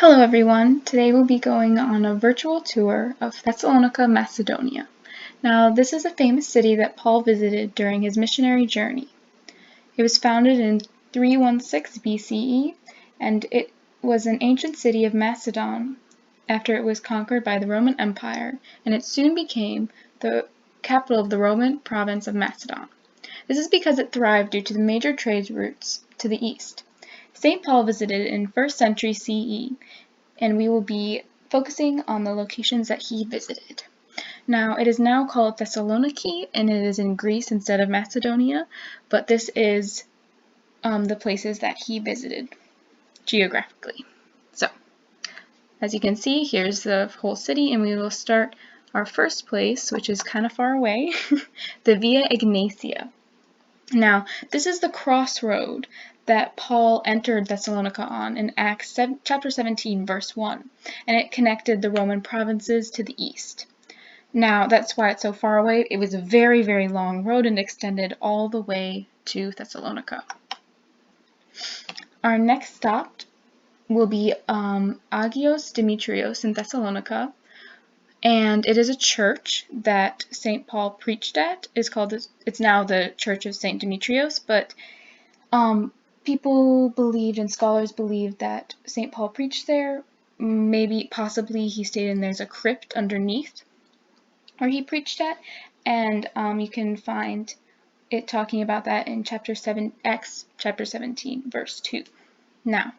Hello everyone, today we'll be going on a virtual tour of Thessalonika, Macedonia. Now this is a famous city that Paul visited during his missionary journey. It was founded in 316 BCE and it was an ancient city of Macedon after it was conquered by the Roman Empire, and it soon became the capital of the Roman province of Macedon. This is because it thrived due to the major trade routes to the east. St. Paul visited in 1st century CE, and we will be focusing on the locations that he visited. Now, it is now called Thessaloniki, and it is in Greece instead of Macedonia, but this is the places that he visited geographically. So, as you can see, here's the whole city, and we will start our first place, which is kind of far away, the Via Egnatia. Now, this is the crossroad that Paul entered Thessalonica on in Acts chapter 17, verse 1, and it connected the Roman provinces to the east. Now, that's why it's so far away. It was a very, very long road and extended all the way to Thessalonica. Our next stop will be Agios Dimitrios in Thessalonica, and it is a church that St. Paul preached at. It's now the Church of St. Demetrios, but people believed and scholars believe that St. Paul preached there. Maybe, possibly, he stayed in there's a crypt underneath where he preached at, and you can find it talking about that in Acts chapter 17, verse 2. Now,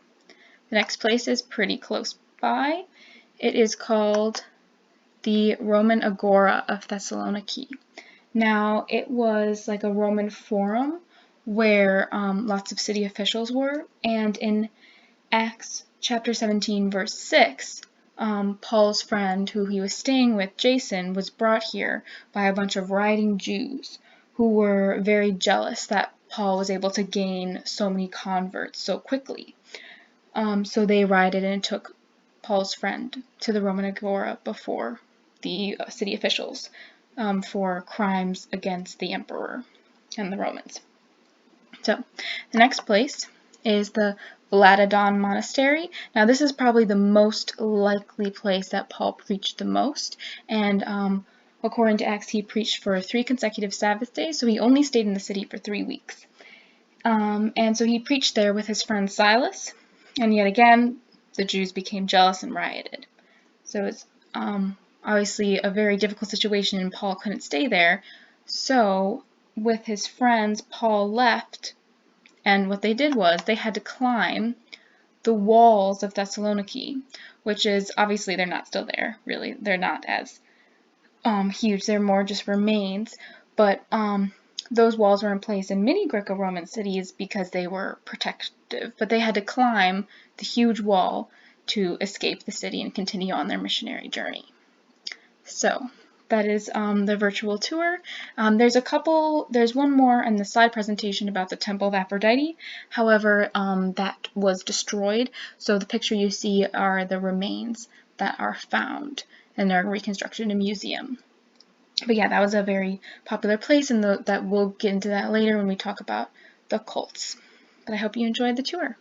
the next place is pretty close by. It is called the Roman Agora of Thessaloniki. Now, it was like a Roman forum where lots of city officials were, and in Acts chapter 17, verse 6, Paul's friend, who he was staying with, Jason, was brought here by a bunch of rioting Jews who were very jealous that Paul was able to gain so many converts so quickly. So they rioted and took Paul's friend to the Roman Agora before the city officials for crimes against the emperor and the Romans. So the next place is the Vladodon Monastery. Now this is probably the most likely place that Paul preached the most, and according to Acts he preached for 3 consecutive Sabbath days, so he only stayed in the city for 3 weeks. And so he preached there with his friend Silas, and yet again the Jews became jealous and rioted. So it's obviously a very difficult situation, and Paul couldn't stay there. So with his friends, Paul left, and what they did was they had to climb the walls of Thessaloniki, which is, obviously they're not still there, really. They're not as huge, they're more just remains, but those walls were in place in many Greco-Roman cities because they were protective, but they had to climb the huge wall to escape the city and continue on their missionary journey. So that is the virtual tour. There's one more in the slide presentation about the Temple of Aphrodite. However, that was destroyed, so the picture you see are the remains that are found, and they're reconstructed in a museum. But yeah, that was a very popular place, and that we'll get into that later when we talk about the cults. But I hope you enjoyed the tour.